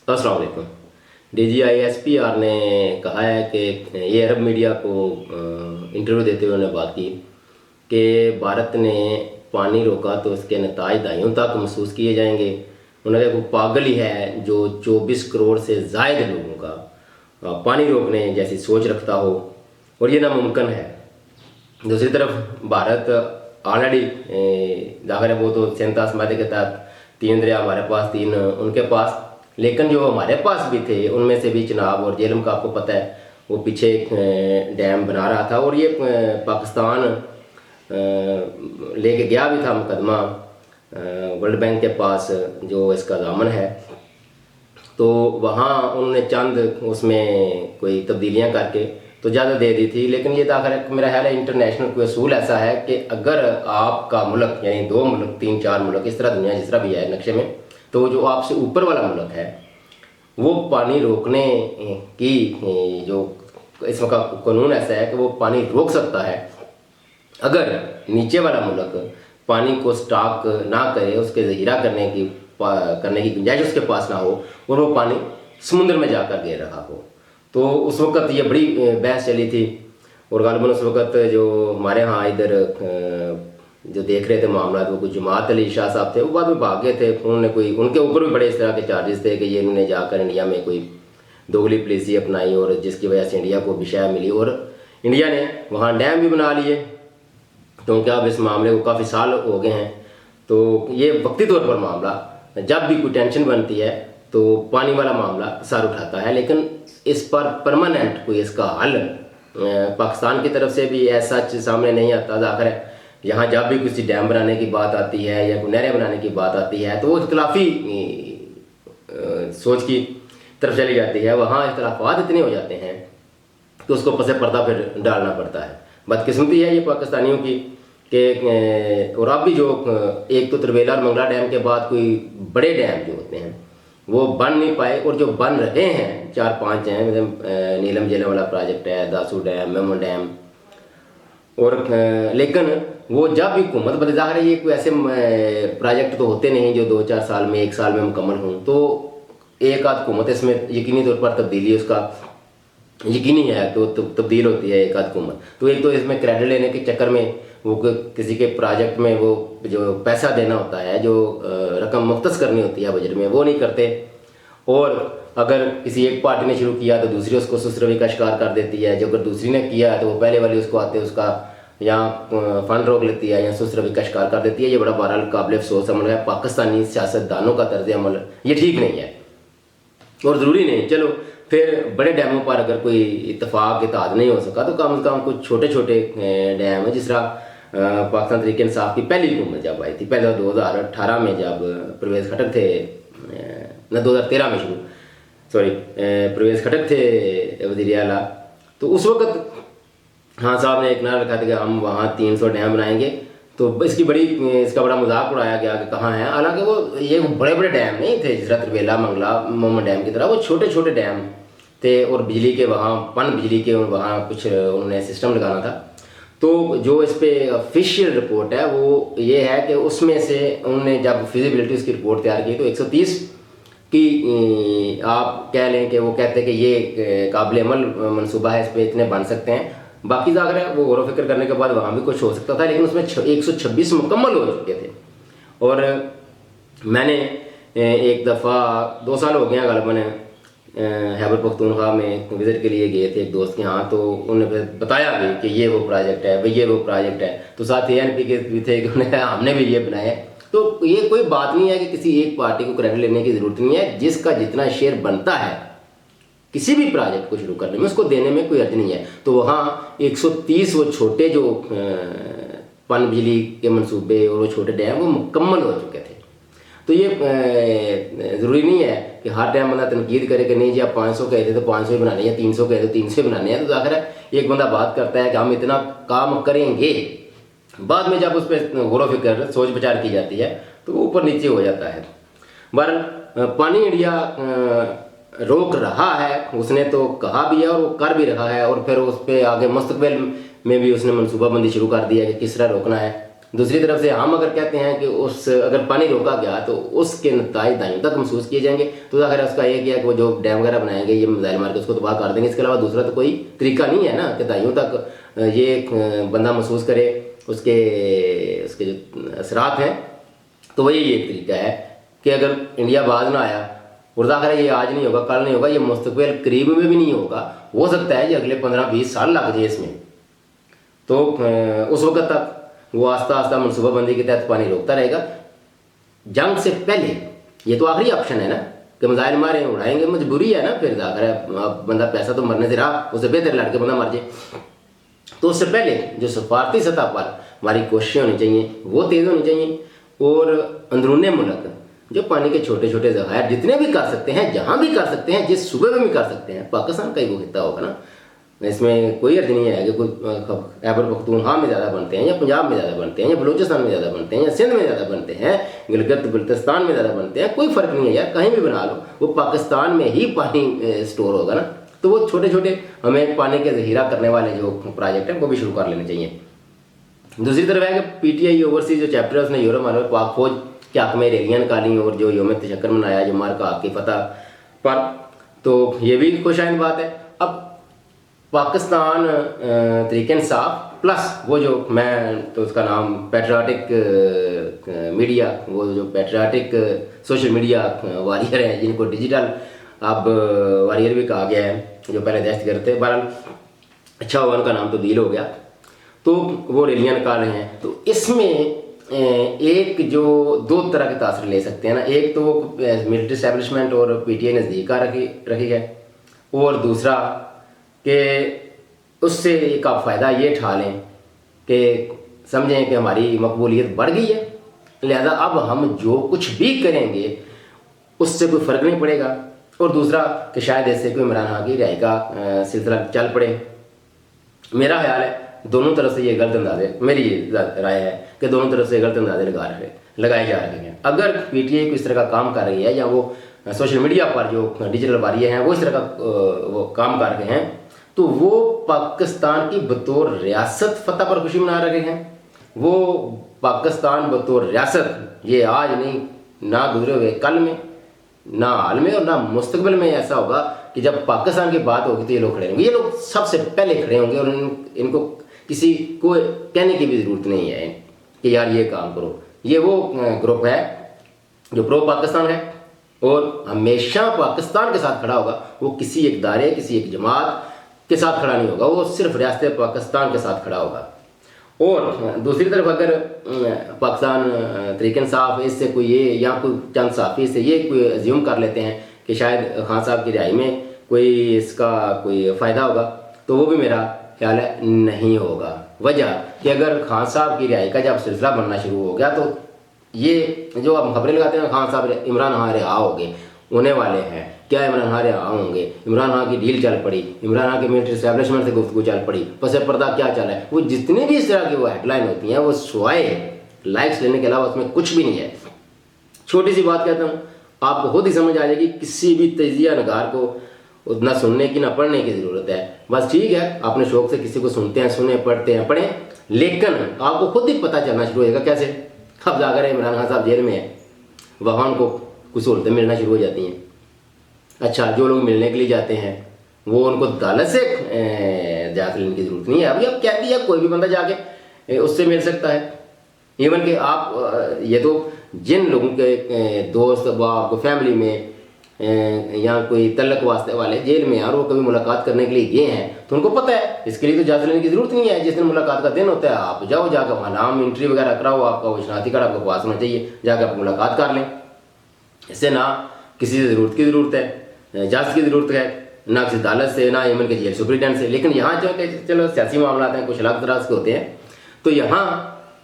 अस्सलाम वालेकुम। DGISPR ने कहा है कि ये अरब मीडिया को इंटरव्यू देते हुए उन्होंने बात की कि भारत ने पानी रोका तो इसके नताज दहाइयों तक महसूस किए जाएंगे। उन्होंने कहा वो पागल ही है जो 24 करोड़ से ज़ायद लोगों का पानी रोकने जैसी सोच रखता हो, और ये नामुमकिन है। दूसरी तरफ भारत ऑलरेडी जाहिर है वो तो 37 मादे के तहत 3 दरिया हमारे पास, 3 उनके पास, लेकिन जो हमारे पास भी थे उनमें से भी चिनाब और झेलम का आपको पता है वो पीछे एक डैम बना रहा था, और ये पाकिस्तान लेके गया भी था मुकदमा वर्ल्ड बैंक के पास जो इसका दामन है। तो वहाँ उन्होंने चंद उसमें कोई तब्दीलियाँ करके तो ज़्यादा दे दी थी, लेकिन ये तो आखिर मेरा ख्याल है इंटरनेशनल कोई असूल ऐसा है कि अगर आपका मुल्क यानी 2 मुल्क 3 4 मुल्क इस तरह दुनिया जिस तरह भी है नक्शे में, तो जो आपसे ऊपर वाला मुल्क है वो पानी रोकने की जो इसमें का कानून ऐसा है कि वो पानी रोक सकता है अगर नीचे वाला मुल्क पानी को स्टॉक ना करे, उसके ज़ख़ीरा करने की गुंजाइश उसके पास ना हो और वो पानी समुद्र में जाकर गिर रहा हो। तो उस वक़्त ये बड़ी बहस चली थी, और गालिबन उस वक़्त जो हमारे यहाँ इधर जो देख रहे थे मामला, वो कुछ जमात अली शाह साहब थे, वो बाद में भाग गए थे। उन्होंने कोई उनके ऊपर भी बड़े इस तरह के चार्जेस थे कि ये इन्होंने जाकर इंडिया में कोई दोगली पॉलिसी अपनाई और जिसकी वजह से इंडिया को भी शय मिली, और इंडिया ने वहाँ डैम भी बना लिए, क्योंकि अब इस मामले को काफ़ी साल हो गए हैं। तो ये वक्ती तौर पर मामला, जब भी कोई टेंशन बनती है तो पानी वाला मामला सर उठाता है, लेकिन इस पर परमानेंट कोई इसका हल पाकिस्तान की तरफ से भी ऐसा सामने नहीं आता। आखिर यहाँ जब भी किसी डैम बनाने की बात आती है या कोई नहरें बनाने की बात आती है तो वो इख्तलाफी सोच की तरफ चली जाती है। वहाँ इख्तलाफात इतने हो जाते हैं कि उसको पसे पर्दा फिर डालना पड़ता है। बदकिस्मती है ये पाकिस्तानियों की कि और अब भी जो एक तो तरवेला और मंगला डैम के बाद कोई बड़े डैम जो होते हैं वो बन नहीं पाए, और जो बन रहे हैं 4-5 हैं, मतलब नीलम झेलम वाला प्रोजेक्ट है, दासू डैम, मेमन डैम, और लेकिन वो जब भी हुकूमत बदल, ज़ाहिर है ये कोई ऐसे प्रोजेक्ट तो होते नहीं जो 2-4 साल में 1 साल में मुकम्मल हों, तो एक आध हुकूमत इसमें यकीनी तौर पर तब्दीली उसका यकीनी है तो तब्दील होती है एक आध हुकूमत। तो एक तो इसमें क्रेडिट लेने के चक्कर में वो किसी के प्रोजेक्ट में वो जो पैसा देना होता है, जो रकम मुख्तस करनी होती है बजट में, वो नहीं करते, और अगर किसी एक पार्टी ने शुरू किया तो दूसरी उसको सुसरवी का शिकार कर देती है। जो अगर दूसरी ने किया तो वो पहले वाली उसको आते उसका या फंड रोक लेती है या सुसरवी का शिकार कर देती है। ये बड़ा बहरहाल काबिल अफसोस अमल है। पाकिस्तानी सियासतदानों का तर्ज अमल ये ठीक नहीं है, और ज़रूरी नहीं। चलो फिर बड़े डैमों पर अगर कोई इतफाक इत्तेहाद नहीं हो सका तो कम से कम कुछ छोटे छोटे डैम है, जिस तरह पाकिस्तान तहरीक इंसाफ की पहली हुकूमत जब आई थी, पहले 2018 में जब परवेज़ खटक थे, न 2013 में शुरू, सॉरी परवेज़ खटक थे वज़ीर आला, तो उस वक्त हाँ साहब ने एक नारा रखा था कि हम वहाँ 300 डैम बनाएंगे। तो इसका बड़ा मजाक उड़ाया गया कि कहाँ है। हालांकि वो ये बड़े बड़े डैम नहीं थे, जिस तरह तरवेला मंगला मोहम्मद डैम की तरह, वो छोटे छोटे डैम थे, और बिजली के वहाँ बिजली के वहाँ कुछ उन्होंने सिस्टम लगाना था। तो जो इस पर ऑफिशियल रिपोर्ट है वो ये है कि उसमें से उन्होंने जब फिजिबिलिटी उसकी रिपोर्ट तैयार की तो 130 की आप कह लें कि वो कहते हैं कि ये काबिल अमल मनसूबा है, इस पर इतने बन सकते हैं। बाकी जाकर है वो गौर फिक्र करने के बाद वहाँ भी कुछ हो सकता था, लेकिन उसमें 126 मुकम्मल हो चुके थे। और मैंने एक दफ़ा 2 साल हो गए हैं गालिबन खैबर पख्तूनख्वा में विज़िट के लिए गए थे एक दोस्त के यहाँ, तो उन्होंने बताया भी कि ये वो प्रोजेक्ट है, भाई ये वो प्रोजेक्ट है। तो साथ ही ANP के भी थे कि हमने भी ये बनाया। तो ये कोई बात नहीं है कि किसी एक पार्टी को क्रेडिट लेने की ज़रूरत नहीं है। जिसका जितना शेयर बनता है किसी भी प्रोजेक्ट को शुरू करने में, उसको देने में कोई अर्थ नहीं है। तो वहाँ 130 वो छोटे जो पन बिजली के मंसूबे और वो छोटे डैम वो मुकम्मल हो चुके थे। तो ये ज़रूरी नहीं है कि हर टाइम बंदा तनकीद करे कि नहीं जी आप 500 कहे थे तो 500 ही बनाने हैं, 300 कहे तो 300 ही बनाने हैं। तो आखिर है एक बंदा बात करता है कि हम इतना काम करेंगे, बाद में जब उस पर गौर फिक्र सोच विचार की जाती है तो वो ऊपर नीचे हो जाता है। बहरहाल पानी इंडिया रोक रहा है, उसने तो कहा भी है और वो कर भी रहा है, और फिर उस पर आगे मुस्तकबिल में भी उसने मनसूबाबंदी शुरू कर दी है कि किस तरह रोकना है। दूसरी तरफ से हम अगर कहते हैं कि अगर पानी रोका गया तो उसके नतीजे दाइयों तक महसूस किए जाएंगे, तो अगर उसका एक है कि वो जो डैम वगैरह बनाएंगे ये मिसाइल मार के उसको तबाह कर देंगे, इसके अलावा दूसरा तो कोई तरीका नहीं है ना कि दाइयों तक ये बंदा महसूस करे उसके जो असरात हैं। तो वही एक तरीका है कि अगर इंडिया बाज ना आया, और ज़ाहिर है ये आज नहीं होगा, कल नहीं होगा, ये मुस्तकबिल करीब में भी नहीं होगा, हो सकता है ये अगले 15-20 साल लग जाए इसमें। तो उस वक्त तक वो आस्ता आस्ता मनसूबाबंदी के तहत पानी रोकता रहेगा। जंग से पहले ये तो आखिरी ऑप्शन है ना कि मिसाइल मारे उड़ाएंगे, मजबूरी है ना, फिर ज़ाहिर है अब बंदा पैसा तो मरने से रहा, उससे बेहतर लड़के बंदा मर जाए। तो उससे पहले जो सफारती सतह पर हमारी कोशिशें होनी चाहिए वो तेज़ होनी चाहिए, और अंदरूनी मुल्क जो पानी के छोटे छोटे ज़खायर जितने भी कर सकते हैं, जहाँ भी कर सकते हैं, जिस सूबे में भी कर सकते हैं, पाकिस्तान का ही वो हिस्सा होगा ना, इसमें कोई अर्थ नहीं है कि कोई खैबर पख्तूनख्वा में ज़्यादा बनते हैं या पंजाब में ज़्यादा बनते हैं या बलूचिस्तान में ज़्यादा बनते हैं या सिंध में ज़्यादा बनते हैं, गिलगित बल्तिस्तान में ज़्यादा बनते हैं, कोई फ़र्क नहीं है यार, कहीं भी बना लो, वो पाकिस्तान में ही पानी स्टोर होगा ना। तो वो छोटे छोटे हमें पानी के ज़ख़ीरा करने वाले जो प्रोजेक्ट हैं वो भी शुरू कर लेने चाहिए। दूसरी तरफ है कि PTI ओवरसीज जो चैप्टर है उसने यूरोप में पाक फौज के हक़ में रैलियाँ निकाली और जो यौम तशक्कुर मनाया जो मार्का की फतह पर, तो ये भी खुशाइंद बात है। अब पाकिस्तान तरीके इंसाफ प्लस वो जो मैं तो उसका नाम पैट्रियाटिक मीडिया, वो जो पैट्रियाटिक सोशल मीडिया वॉरियर है जिनको डिजिटल अब वॉरियर भी कहा गया है, जो पहले दहशतगर्द थे, बहरहाल अच्छा हुआ उनका नाम तब्दील हो गया, तो वो रैलियाँ निकाल रहे हैं। तो इसमें एक जो दो तरह के तासर ले सकते हैं ना, एक तो मिलिट्री एस्टेब्लिशमेंट और PTI नज़दीक का रखी है, और दूसरा कि उससे एक आप फ़ायदा ये उठा लें कि समझें कि हमारी मकबूलियत बढ़ गई है, लिहाजा अब हम जो कुछ भी करेंगे उससे कोई फ़र्क नहीं पड़ेगा, और दूसरा कि शायद ऐसे कोई इमरान खान की रिहाई का सिलसिला चल पड़े। मेरा ख्याल है दोनों तरफ से ये गलत अंदाजे, मेरी राय है कि दोनों तरफ से गलत अंदाजे लगाए जा रहे हैं। अगर PTI को इस तरह का काम कर रही है या वो सोशल मीडिया पर जो डिजिटल वारियर हैं वो इस तरह का वो काम कर रहे हैं, तो वो पाकिस्तान की बतौर रियासत फतह पर खुशी मना रहे हैं। वो पाकिस्तान बतौर रियासत ये आज नहीं, ना गुजरे हुए कल में, ना हाल में और ना मुस्तकबिल में ऐसा होगा कि जब पाकिस्तान की बात होगी तो ये लोग खड़े होंगे, ये लोग सबसे पहले खड़े होंगे, और इनको किसी को कहने की भी ज़रूरत नहीं है कि यार ये काम करो। ये वो ग्रुप है जो प्रो पाकिस्तान है और हमेशा पाकिस्तान के साथ खड़ा होगा, वो किसी एक दायरे किसी एक जमात के साथ खड़ा नहीं होगा, वो सिर्फ रियासत पाकिस्तान के साथ खड़ा होगा। और दूसरी तरफ अगर पाकिस्तान तरीके इंसाफ इससे कोई ये या कोई चंद साफ़ी से ये कोई अज्यूम कर लेते हैं कि शायद खान साहब की रिहाई में कोई इसका कोई फ़ायदा होगा, तो वो भी मेरा ख्याल है नहीं होगा। वजह कि अगर खान साहब की रिहाई का जब सिलसिला बनना शुरू हो गया तो ये जो हम खबरें लगाते हैं खान साहब इमरान खान रिहा हो गए, होने वाले हैं क्या, इमरान खान रिहा होंगे, इमरान खान की डील चल पड़ी, इमरान खान के मिलिट्री एस्टेब्लिशमेंट से गुफ्तगू चल पड़ी, पस पर्दा क्या चला है, वो जितनी भी इस तरह की वो हेडलाइन होती हैं वो स्वाए लाइक्स लेने के अलावा उसमें कुछ भी नहीं है। छोटी सी बात कहता हूँ, आपको खुद ही समझ आ जाएगी, किसी भी तजिया नगार को ना सुनने की ना पढ़ने की ज़रूरत है। बस ठीक है अपने शौक़ से किसी को सुनते हैं, सुने, पढ़ते हैं, पढ़ें, लेकिन आपको खुद ही पता चलना शुरू हो जाएगा कैसे। अब जाकर इमरान खान साहब जेल में है, वहाँ उनको कुछ सहूलतें मिलना शुरू हो जाती हैं। अच्छा, जो लोग मिलने के लिए जाते हैं वो उनको अदालत से जाकर लेने की ज़रूरत नहीं है। अभी अब कह दिया कोई भी बंदा जाके उससे मिल सकता है। इवन कि आप ये तो जिन लोगों के दोस्त व आपको फैमिली में या कोई तलक वास्ते वाले जेल में और वो कभी मुलाकात करने के लिए गए हैं तो उनको पता है, इसके लिए तो इजाज़त लेने की ज़रूरत नहीं है। जिस दिन मुलाकात का दिन होता है आप जाओ, जाकर वहाँ नाम एंट्री वगैरह कराओ, आपका वो शनाख्ती कार्ड आपके पास होना चाहिए, जाकर आप मुलाकात कर लें। इससे ना किसी से ज़रूरत की ज़रूरत है, इजाज़त की ज़रूरत है, ना किसी अदालत से, ना इवन के जेल सुप्रिटेंडेंट से। लेकिन यहाँ जो चलो सियासी मामला हैं कुछ अलग तरह के होते हैं, तो यहाँ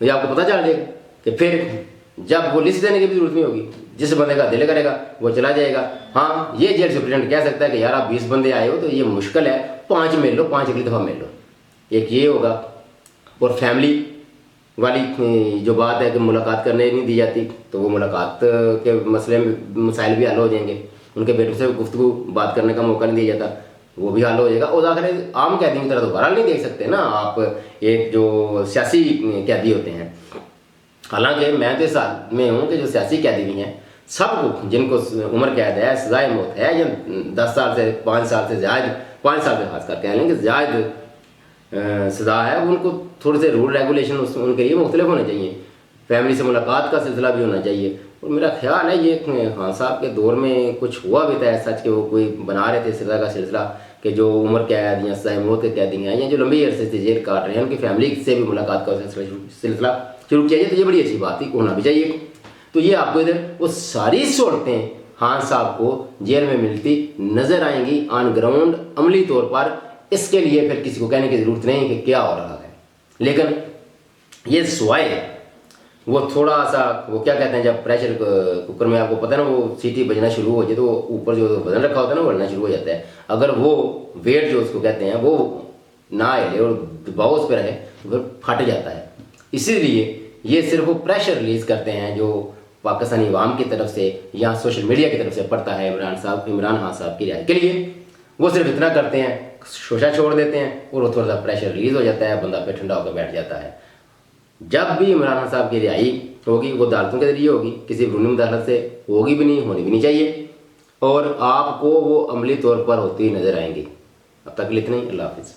ये आपको पता चल जाएगा कि फिर जब वो लिस्ट देने की भी जरूरत नहीं होगी, जिस बंदे का दिल करेगा वो चला जाएगा। हाँ, ये जेल सुप्रिटेंडेंट कह सकता है कि यार आप 20 बंदे आए हो तो ये मुश्किल है, 5 मिल लो, 5 अगली दफ़ा मिल लो, एक ये होगा। और फैमिली वाली जो बात है कि मुलाकात करने नहीं दी जाती, तो वो मुलाकात के मसले मसाइल भी हल हो जाएंगे। उनके बेटों से गुफ्तगू बात करने का मौका नहीं दिया जाता, वो भी हल हो जाएगा। और आखिर आम कैदी की तरह तो बहरहाल नहीं देख सकते ना आप, एक जो सियासी कैदी होते हैं हालांकि मैं तो इस हाल में हूँ कि जो सियासी कैदी भी हैं सबको, जिनको उम्र कैद है, सजाए मौत है, या 10 साल से 5 साल से ज़्यादा, 5 साल से खास कर कह लें कि ज़्यादा सज़ा है, उनको थोड़े से रूल रेगुलेशन उनके लिए मुख्तलिफ होने चाहिए। फैमिली से मुलाकात का सिलसिला भी होना चाहिए। और मेरा ख्याल है ये खान साहब के दौर में कुछ हुआ भी था सच के वो कोई बना रहे थे इस तरह का सिलसिला कि जो उम्र कैद या सज़ाए मौत के कैदी हैं या जो लंबी अरसे से जेल काट रहे हैं उनकी फैमिली से भी मुलाकात का सिलसिला शुरू किया जाए, तो ये बड़ी अच्छी बात थी, होना भी चाहिए। तो ये आपको इधर वो सारी सहूलतें खान साहब को जेल में मिलती नज़र आएंगी ऑन ग्राउंड अमली तौर पर। इसके लिए फिर किसी को कहने की ज़रूरत नहीं कि क्या हो रहा है। लेकिन ये स्वाय वो थोड़ा सा, वो क्या कहते हैं, जब प्रेशर कुकर में आपको पता है ना वो सीटी बजना शुरू हो जाए तो ऊपर जो वजन रखा होता है ना वो बढ़ना शुरू हो जाता है। अगर वो वेट जो उसको कहते हैं वो ना हिले और दबाव उस पर रहे तो फिर फट जाता है। इसीलिए ये सिर्फ वो प्रेशर रिलीज करते हैं जो पाकिस्तानी अवाम की तरफ से या सोशल मीडिया की तरफ से पड़ता है इमरान खान साहब की रिहाई के लिए। वो सिर्फ इतना करते हैं, शोशा छोड़ देते हैं और वो थोड़ा सा प्रेशर रिलीज हो जाता है, बंदा फिर ठंडा होकर बैठ जाता है। जब भी इमरान खान साहब की रिहाई होगी वो अदालतों के जरिए होगी, किसी कानूनी अदालत से होगी भी नहीं, होनी भी नहीं चाहिए, और आपको वो अमली तौर पर होती नजर आएंगी। अब तक इतना ही। अल्लाह हाफिज़।